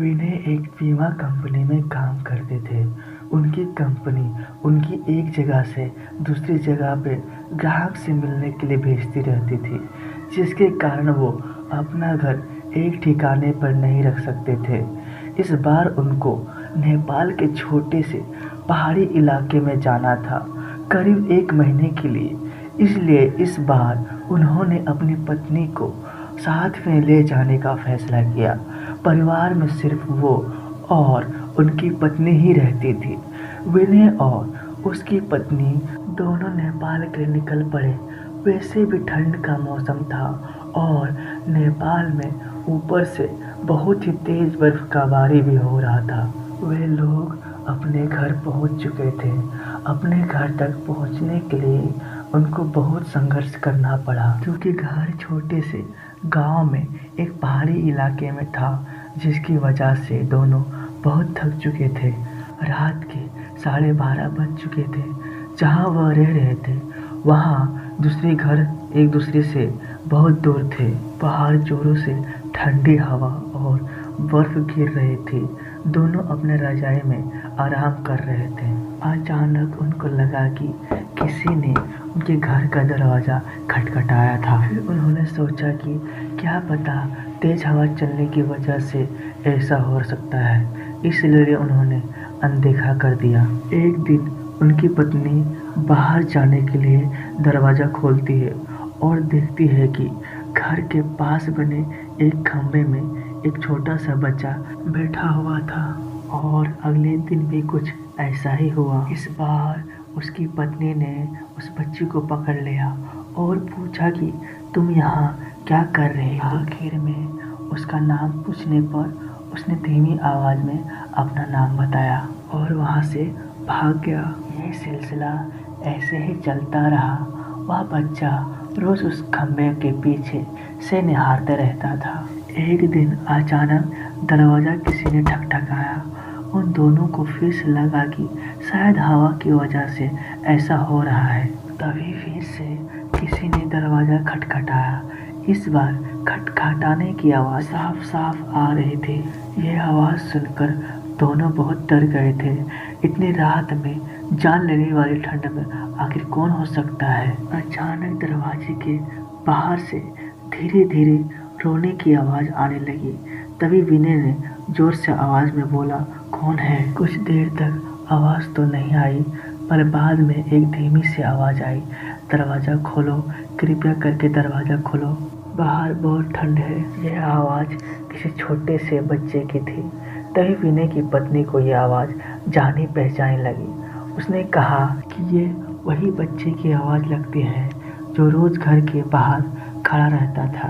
विनय एक बीमा कंपनी में काम करते थे। उनकी कंपनी उनकी एक जगह से दूसरी जगह पे ग्राहक से मिलने के लिए भेजती रहती थी, जिसके कारण वो अपना घर एक ठिकाने पर नहीं रख सकते थे। इस बार उनको नेपाल के छोटे से पहाड़ी इलाके में जाना था, करीब 1 महीने के लिए। इसलिए इस बार उन्होंने अपनी पत्नी को साथ में ले जाने का फैसला किया। परिवार में सिर्फ वो और उनकी पत्नी ही रहती थी। विनय और उसकी पत्नी दोनों नेपाल के लिए निकल पड़े। वैसे भी ठंड का मौसम था और नेपाल में ऊपर से बहुत ही तेज बर्फबारी भी हो रहा था। वे लोग अपने घर पहुंच चुके थे। अपने घर तक पहुंचने के लिए उनको बहुत संघर्ष करना पड़ा, क्योंकि घर छोटे से गांव में एक पहाड़ी इलाके में था, जिसकी वजह से दोनों बहुत थक चुके थे। रात के 12:30 बज चुके थे। जहां वह रह रहे थे वहां दूसरे घर एक दूसरे से बहुत दूर थे। बाहर जोरों से ठंडी हवा और बर्फ गिर रही थी। दोनों अपने रजाई में आराम कर रहे थे। अचानक उनको लगा कि किसी ने उनके घर का दरवाज़ा खटखटाया था। फिर उन्होंने सोचा कि क्या पता तेज हवा चलने की वजह से ऐसा हो सकता है, इसलिए उन्होंने अनदेखा कर दिया। एक दिन उनकी पत्नी बाहर जाने के लिए दरवाज़ा खोलती है और देखती है कि घर के पास बने एक खंभे में एक छोटा सा बच्चा बैठा हुआ था। और अगले दिन भी कुछ ऐसा ही हुआ। इस बार उसकी पत्नी ने उस बच्ची को पकड़ लिया और पूछा कि तुम यहाँ क्या कर रहे हो। आखिर में उसका नाम पूछने पर उसने धीमी आवाज़ में अपना नाम बताया और वहाँ से भाग गया। ये सिलसिला ऐसे ही चलता रहा। वह बच्चा रोज़ उस खंभे के पीछे से निहारता रहता था। एक दिन अचानक दरवाज़ा किसी ने ठकठकाया। उन दोनों को फिर से लगा कि शायद हवा की वजह से ऐसा हो रहा है। तभी फिर से किसी ने दरवाज़ा खटखटाया। इस बार खटखटाने की आवाज़ साफ साफ आ रही थी। यह आवाज़ सुनकर दोनों बहुत डर गए थे। इतनी रात में जान लेने वाली ठंड में आखिर कौन हो सकता है। अचानक दरवाजे के बाहर से धीरे धीरे रोने की आवाज़ आने लगी। तभी विनय ने जोर से आवाज़ में बोला, कौन है। कुछ देर तक आवाज़ तो नहीं आई, पर बाद में एक धीमी सी आवाज़ आई, दरवाज़ा खोलो, कृपया करके दरवाज़ा खोलो, बाहर बहुत ठंड है। यह आवाज़ किसी छोटे से बच्चे की थी। तभी विनय की पत्नी को यह आवाज़ जानी पहचानी लगी। उसने कहा कि ये वही बच्चे की आवाज़ लगती है जो रोज़ घर के बाहर खड़ा रहता था।